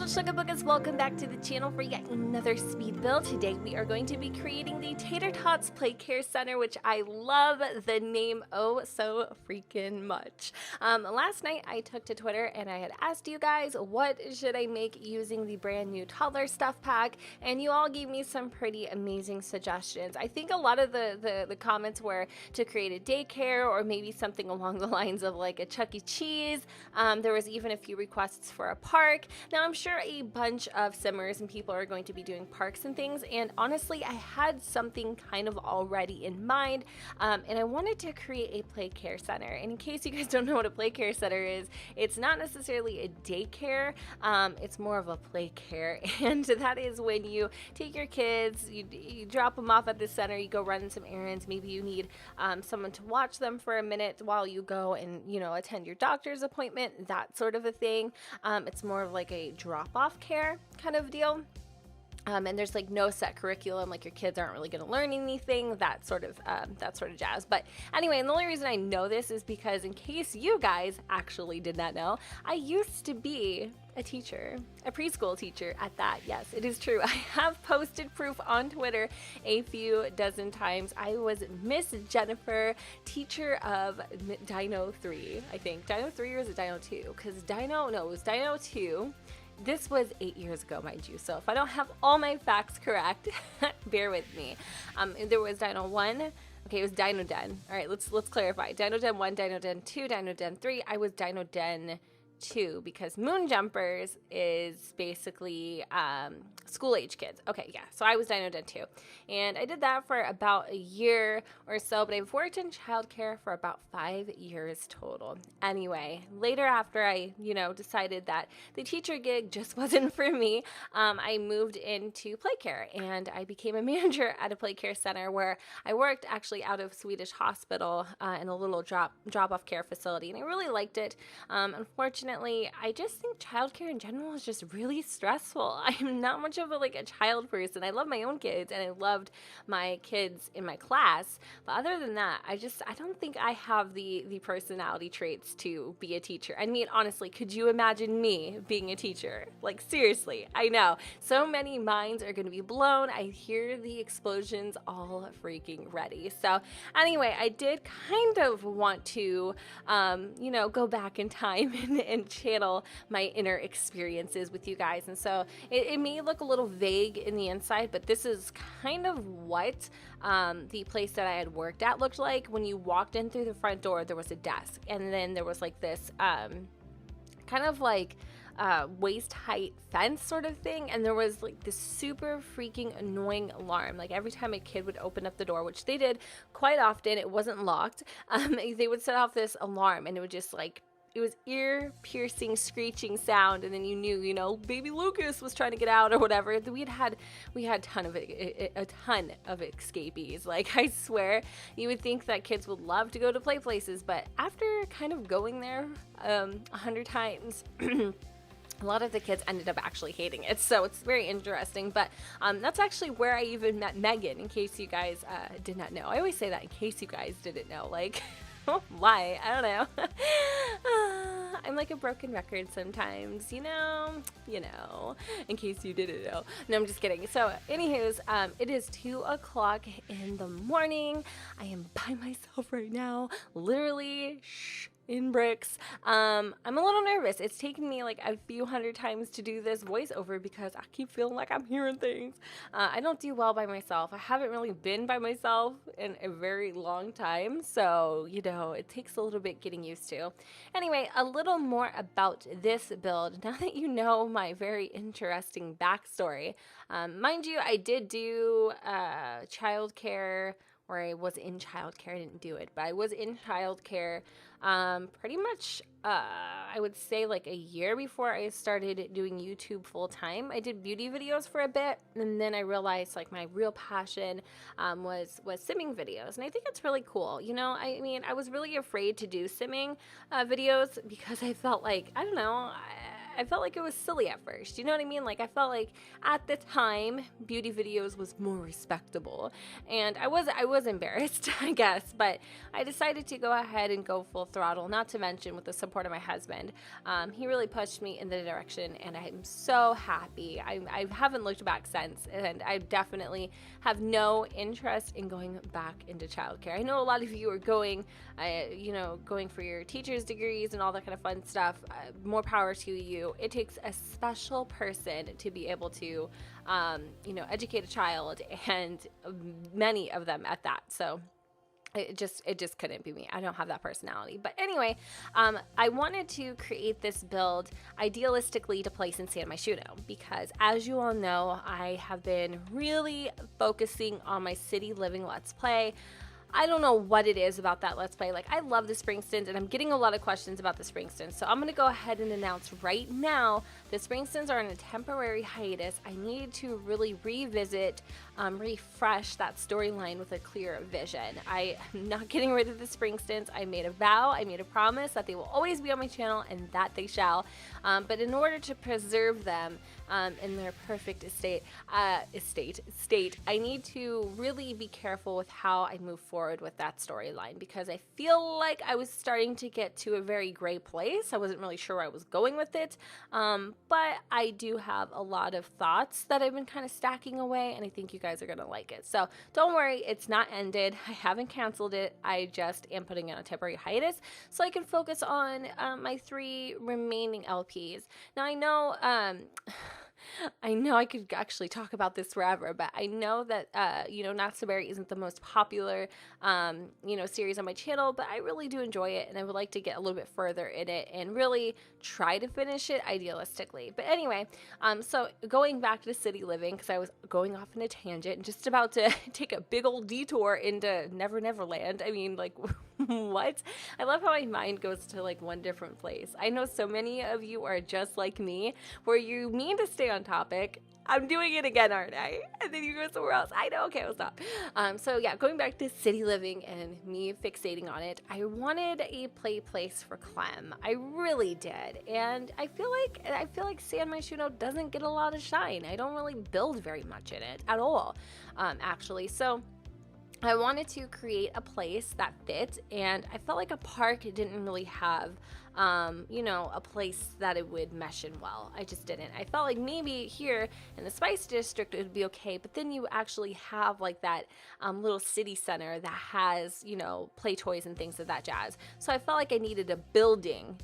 Sugar Bookers, welcome back to the channel for yet another speed build. Today we are going to be creating the Tater Tots Play Care Center, which I love the name oh so freaking much. Last night I took to Twitter and I had asked you guys what should I make using the brand new toddler stuff pack, and you all gave me some pretty amazing suggestions. I think a lot of the comments were to create a daycare or maybe something along the lines of like a Chuck E. Cheese. There was even a few requests for a park. Now I'm sure a bunch of simmers and people are going to be doing parks and things, and honestly I had something kind of already in mind, and I wanted to create a play care center. And in case you guys don't know what a play care center is, it's not necessarily a daycare, it's more of a play care, and that is when you take your kids, you drop them off at the center, you go run some errands, maybe you need someone to watch them for a minute while you go and attend your doctor's appointment, that sort of a thing. It's more of like a drop-off care kind of deal. And there's like no set curriculum, like your kids aren't really going to learn anything, that sort of jazz. But anyway, and the only reason I know this is because, in case you guys actually did not know, I used to be a teacher, a preschool teacher at that. Yes, it is true. I have posted proof on Twitter a few dozen times. I was Miss Jennifer, teacher of Dino 3, I think. Dino 3 or is it Dino 2? Because it was Dino 2. This was 8 years ago, mind you, so if I don't have all my facts correct, bear with me. There was Dino 1. Okay, it was Dino Den. All right, let's clarify. Dino Den 1, Dino Den 2, Dino Den 3. I was Dino Den 2 because Moon Jumpers is basically school age kids. Okay, yeah, so I was Dino Den 2, and I did that for about a year or so, but I've worked in childcare for about 5 years total. Anyway, later, after I decided that the teacher gig just wasn't for me, I moved into play care, and I became a manager at a play care center where I worked actually out of Swedish Hospital in a little drop-off care facility, and I really liked it. Unfortunately, I just think childcare in general is just really stressful. I'm not much of a child person. I love my own kids, and I loved my kids in my class, but other than that, I don't think I have the personality traits to be a teacher. I mean, honestly, could you imagine me being a teacher? Like, seriously, I know so many minds are going to be blown. I hear the explosions all freaking ready. So anyway, I did kind of want to go back in time and channel my inner experiences with you guys, and so it may look a little vague in the inside, but this is kind of what the place that I had worked at looked like. When you walked in through the front door, there was a desk, and then there was like this kind of like waist height fence sort of thing, and there was like this super freaking annoying alarm. Like every time a kid would open up the door, which they did quite often, it wasn't locked, they would set off this alarm, and it would just it was ear-piercing, screeching sound, and then you knew, baby Lucas was trying to get out or whatever. We had a ton of escapees. Like, I swear, you would think that kids would love to go to play places, but after kind of going there 100 times, a lot of the kids ended up actually hating it, so it's very interesting. But that's actually where I even met Megan, in case you guys did not know. I always say that in case you guys didn't know, like, why? I don't know. I'm like a broken record sometimes, in case you didn't know. No, I'm just kidding. So, anywho's, it is 2 o'clock in the morning. I am by myself right now, literally, in bricks. I'm a little nervous. It's taken me like a few hundred times to do this voiceover because I keep feeling like I'm hearing things. I don't do well by myself. I haven't really been by myself in a very long time, so it takes a little bit getting used to. Anyway, a little more about this build now that you know my very interesting backstory. Mind you, I did do childcare, or I was in childcare. I didn't do it, but I was in childcare pretty much, I would say like a year before I started doing YouTube full time. I did beauty videos for a bit, and then I realized like my real passion was simming videos, and I think it's really cool. I mean, I was really afraid to do simming videos because I felt like, I don't know, I felt like it was silly at first. You know what I mean? Like, I felt like at the time, beauty videos was more respectable, and I was embarrassed, I guess, but I decided to go ahead and go full throttle, not to mention with the support of my husband. He really pushed me in the direction, and I'm so happy. I haven't looked back since, and I definitely have no interest in going back into childcare. I know a lot of you are going for your teacher's degrees and all that kind of fun stuff. More power to you. It takes a special person to be able to, educate a child, and many of them at that. So it just couldn't be me. I don't have that personality. But anyway, I wanted to create this build idealistically to place in San Myshuno, because as you all know, I have been really focusing on my city living Let's Play. I don't know what it is about that Let's Play. Like, I love the Springstons, and I'm getting a lot of questions about the Springstons. So I'm going to go ahead and announce right now the Springstons are in a temporary hiatus. I need to really revisit, refresh that storyline with a clear vision. I am not getting rid of the Springstons. I made a vow, I made a promise that they will always be on my channel, and that they shall. But in order to preserve them in their perfect state, I need to really be careful with how I move forward with that storyline, because I feel like I was starting to get to a very gray place. I wasn't really sure where I was going with it, but I do have a lot of thoughts that I've been kind of stacking away, and I think you guys are gonna like it. So don't worry, it's not ended. I haven't canceled it. I just am putting it on a temporary hiatus so I can focus on my 3 remaining LPs. Now I know I could actually talk about this forever, but I know that, Not So Berry isn't the most popular, series on my channel, but I really do enjoy it, and I would like to get a little bit further in it and really try to finish it idealistically. But anyway, so going back to city living, because I was going off on a tangent and just about to take a big old detour into Never Never Land. I mean, like, what? I love how my mind goes to like one different place. I know so many of you are just like me, where you mean to stay on topic. I'm doing it again, aren't I? And then you go somewhere else. I know. Okay, I'll stop. So yeah, going back to city living and me fixating on it, I wanted a play place for Clem. I really did, and I feel like San Myshuno doesn't get a lot of shine. I don't really build very much in it at all, actually. So I wanted to create a place that fit, and I felt like a park didn't really have, a place that it would mesh in well. I just didn't. I felt like maybe here in the Spice District it would be okay, but then you actually have like that little city center that has, play toys and things of that jazz. So I felt like I needed a building,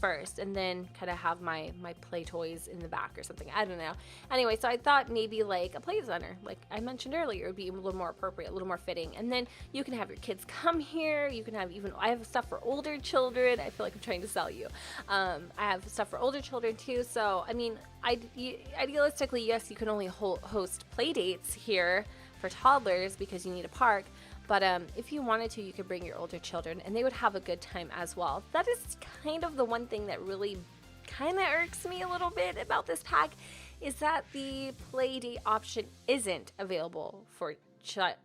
first, and then kind of have my play toys in the back or something. I don't know. Anyway, so I thought maybe like a play center, like I mentioned earlier, would be a little more appropriate, a little more fitting. And then you can have your kids come here. You can have I have stuff for older children. I feel like I'm trying to sell you. I have stuff for older children too. So, I mean, idealistically, yes, you can only host play dates here for toddlers because you need a park. But if you wanted to, you could bring your older children, and they would have a good time as well. That is kind of the one thing that really kind of irks me a little bit about this pack, is that the play date option isn't available for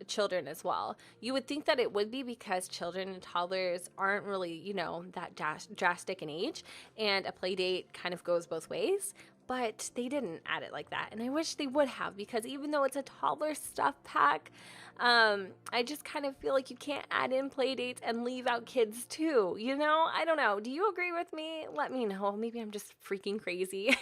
children as well. You would think that it would be, because children and toddlers aren't really, that drastic in age, and a play date kind of goes both ways. But they didn't add it like that, and I wish they would have, because even though it's a toddler stuff pack, I just kind of feel like you can't add in play dates and leave out kids too, I don't know. Do you agree with me? Let me know. Maybe I'm just freaking crazy.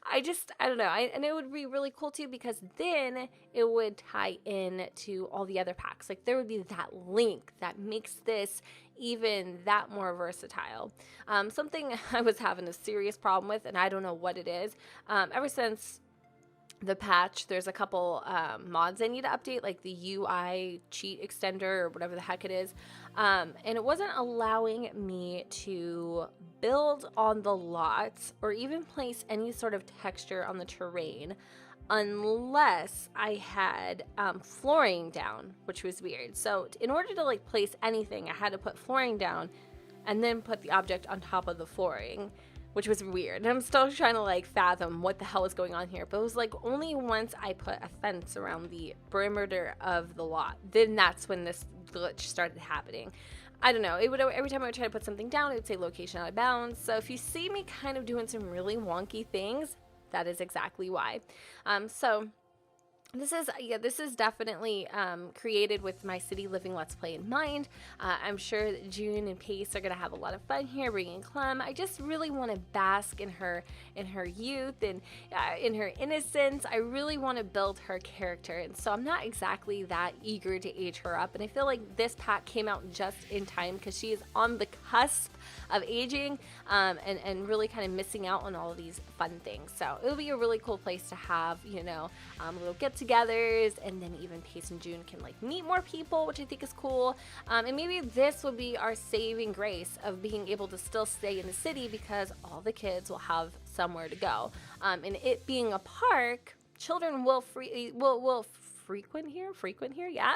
I don't know. And it would be really cool too, because then it would tie in to all the other packs. Like, there would be that link that makes this even that more versatile. Something I was having a serious problem with, and I don't know what it is. Ever since the patch, there's a couple mods I need to update, like the UI cheat extender or whatever the heck it is. And it wasn't allowing me to build on the lots or even place any sort of texture on the terrain unless I had flooring down, which was weird. So in order to like place anything, I had to put flooring down and then put the object on top of the flooring, which was weird. And I'm still trying to like fathom what the hell is going on here. But it was like only once I put a fence around the perimeter of the lot, then that's when this glitch started happening. I don't know, it would, every time I would try to put something down, it would say location out of bounds. So if you see me kind of doing some really wonky things, that is exactly why. So this is definitely created with my city living Let's Play in mind. I'm sure that June and Pace are gonna have a lot of fun here, bringing Clem. I just really want to bask in her youth and in her innocence. I really want to build her character, and so I'm not exactly that eager to age her up. And I feel like this pack came out just in time because she is on the cusp of aging and really kind of missing out on all of these fun things. So it'll be a really cool place to have, you know, little get-togethers, and then even Pace and June can like meet more people, which I think is cool. And maybe this will be our saving grace of being able to still stay in the city because all the kids will have somewhere to go. And it being a park, children will frequent here, yeah.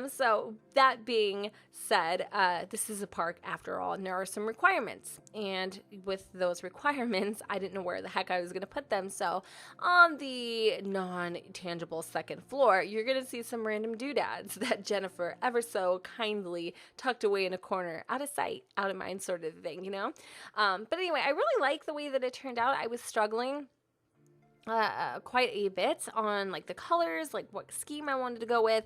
So that being said, this is a park after all, and there are some requirements. And with those requirements, I didn't know where the heck I was gonna put them. So on the non-tangible second floor, you're gonna see some random doodads that Jennifer ever so kindly tucked away in a corner, out of sight, out of mind sort of thing, you know? But anyway, I really like the way that it turned out. I was struggling quite a bit on like the colors, like what scheme I wanted to go with.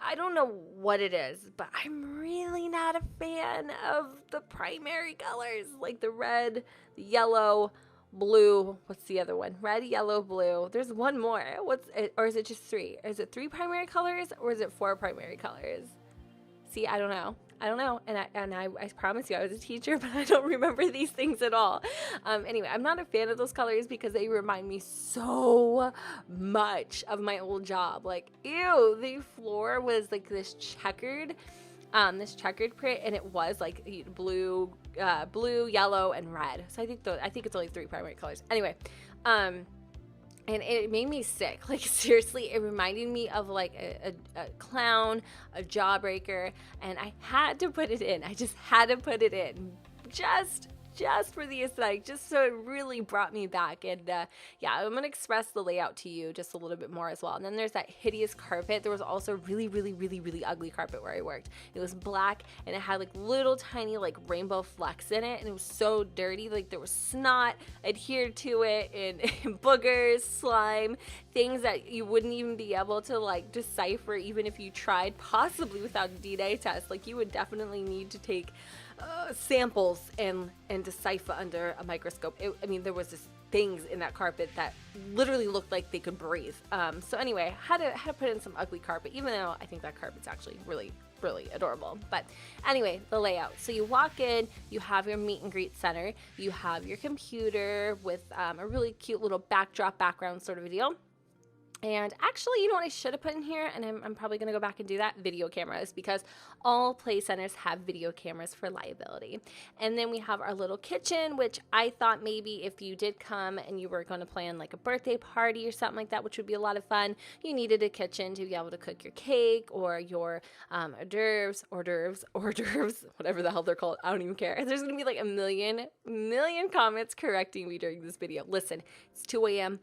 I don't know what it is, but I'm really not a fan of the primary colors, like the red, the yellow, blue. What's the other one? Red, yellow, blue. There's one more. Or is it just three? Is it 3 primary colors or is it 4 primary colors? See, I don't know. And I promise you I was a teacher, but I don't remember these things at all. Anyway, I'm not a fan of those colors because they remind me so much of my old job. Like, ew, the floor was like this checkered print, and it was like blue, yellow, and red. So I think it's only 3 primary colors. Anyway, and it made me sick. Like, seriously, it reminded me of like a clown, a jawbreaker, and I had to put it in. I just had to put it in just for the aesthetic, just so it really brought me back. And yeah, I'm gonna express the layout to you just a little bit more as well. And then there's that hideous carpet. There was also really ugly carpet where I worked. It was black and it had like little tiny like rainbow flecks in it, and it was so dirty. Like there was snot adhered to it and boogers, slime, things that you wouldn't even be able to like decipher even if you tried, possibly without a DNA test. Like you would definitely need to take samples and decipher under a microscope. I mean, there was just things in that carpet that literally looked like they could breathe. So anyway, had to put in some ugly carpet, even though I think that carpet's actually really adorable. But anyway, the layout. So you walk in, you have your meet and greet center, you have your computer with a really cute little background sort of a deal. And actually, you know what I should have put in here, and I'm probably going to go back and do that, video cameras, because all play centers have video cameras for liability. And then we have our little kitchen, which I thought maybe if you did come and you were going to plan like a birthday party or something like that, which would be a lot of fun, you needed a kitchen to be able to cook your cake or your hors d'oeuvres, whatever the hell they're called. I don't even care. There's going to be like a million comments correcting me during this video. Listen, it's 2 a.m.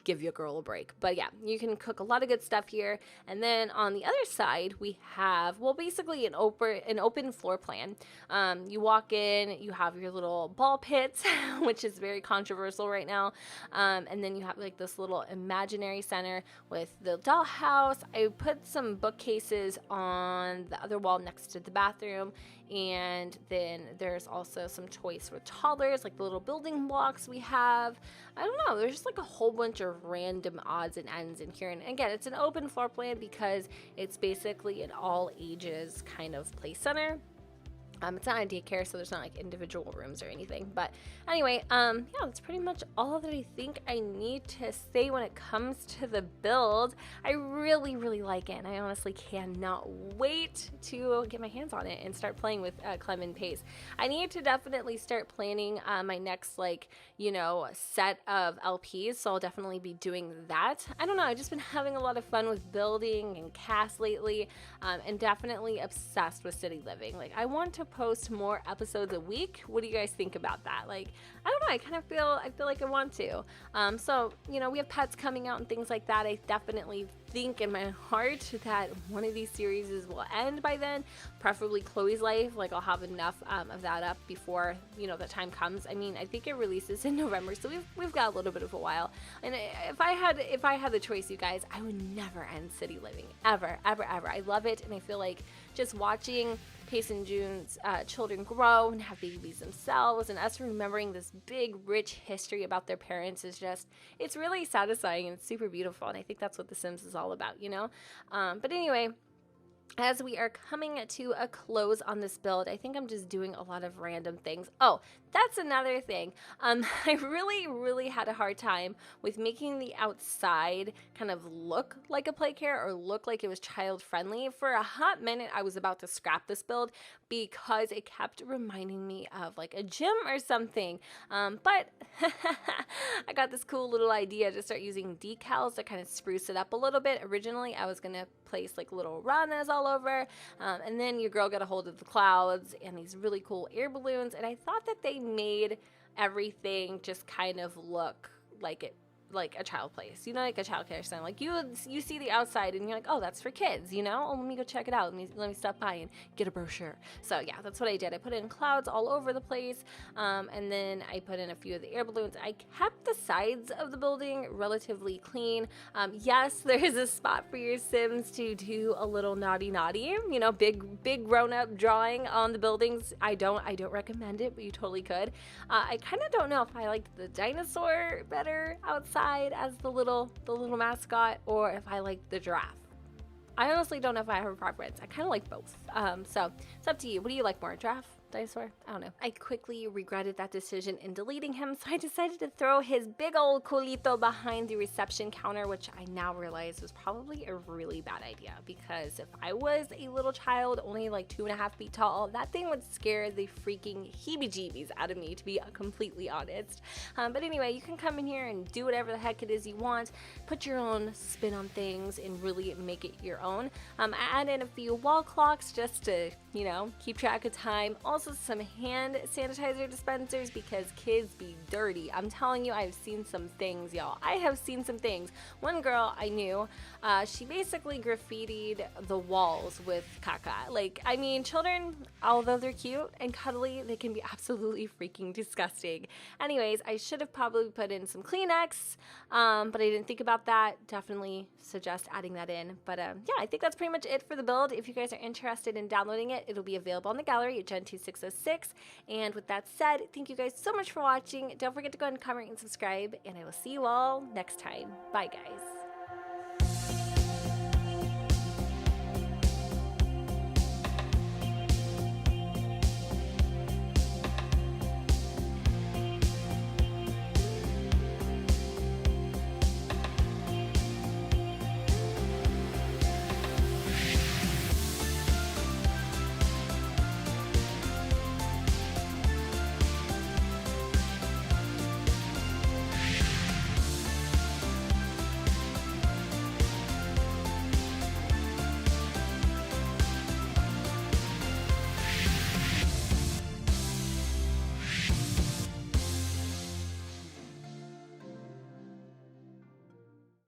Give your girl a break. But yeah, you can cook a lot of good stuff here. And then on the other side, we have, well, basically an open floor plan. You walk in, you have your little ball pits, which is very controversial right now. And then you have like this little imaginary center with the dollhouse. I put some bookcases on the other wall next to the bathroom. And then there's also some toys for toddlers, like the little building blocks we have. I don't know, there's just like a whole bunch of random odds and ends in here. And again, it's an open floor plan because it's basically an all ages kind of play center. It's not a daycare, so there's not like individual rooms or anything. But anyway, yeah, that's pretty much all that I think I need to say when it comes to the build. I really like it, and I honestly cannot wait to get my hands on it and start playing with Clem and Pace. I need to definitely start planning my next, like, you know, set of LPs, so I'll definitely be doing that. I don't know, I've just been having a lot of fun with building and cast lately, and definitely obsessed with city living. Like, I want to post more episodes a week. What do you guys think about that? Like, I don't know, I feel like I want to. So, you know, we have pets coming out and things like that. I definitely think in my heart that one of these series will end by then, preferably Chloe's life. Like, I'll have enough of that up before, you know, the time comes. I mean, I think it releases in November, so we've got a little bit of a while. And if I had the choice, you guys, I would never end City Living, ever, ever, ever. I love it, and I feel like just watching Pace and June's children grow and have babies themselves, and us remembering this big, rich history about their parents is just, it's really satisfying and it's super beautiful, and I think that's what The Sims is all about, you know? But anyway, as we are coming to a close on this build, I think I'm just doing a lot of random things. Oh, that's another thing. I really had a hard time with making the outside kind of look like a play care or look like it was child friendly. For a hot minute, I was about to scrap this build because it kept reminding me of like a gym or something. But I got this cool little idea to start using decals to kind of spruce it up a little bit. Originally, I was gonna place like little ranas all over, and then your girl got a hold of the clouds and these really cool air balloons, and I thought that they made everything just kind of look like a child place, you know, like a child care center. Like you see the outside and you're like, oh, that's for kids, you know. Oh, let me go check it out. Let me stop by and get a brochure. So yeah, that's what I did. I put in clouds all over the place, and then I put in a few of the air balloons. I kept the sides of the building relatively clean. Yes, there is a spot for your Sims to do a little naughty, you know, big grown-up drawing on the buildings. I don't recommend it, but you totally could. I kind of don't know if I liked the dinosaur better outside as the little mascot, or if I like the giraffe. I honestly don't know if I have a preference. I kind of like both. So it's up to you. What do you like more, giraffe, dinosaur? I don't know. I quickly regretted that decision in deleting him, so I decided to throw his big old culito behind the reception counter, which I now realize was probably a really bad idea, because if I was a little child, only like 2.5 feet tall, that thing would scare the freaking heebie-jeebies out of me, to be completely honest. But anyway, you can come in here and do whatever the heck it is you want, put your own spin on things and really make it your own. I add in a few wall clocks just to, you know, keep track of time. Also some hand sanitizer dispensers, because kids be dirty. I'm telling you, I've seen some things, y'all. I have seen some things. One girl I knew, she basically graffitied the walls with caca. Like, I mean, children, although they're cute and cuddly, they can be absolutely freaking disgusting. Anyways, I should have probably put in some Kleenex, but I didn't think about that. Definitely suggest adding that in. But yeah, I think that's pretty much it for the build. If you guys are interested in downloading it, it'll be available on the gallery at Gen2606. And with that said, thank you guys so much for watching. Don't forget to go ahead and comment and subscribe, and I will see you all next time. Bye, guys.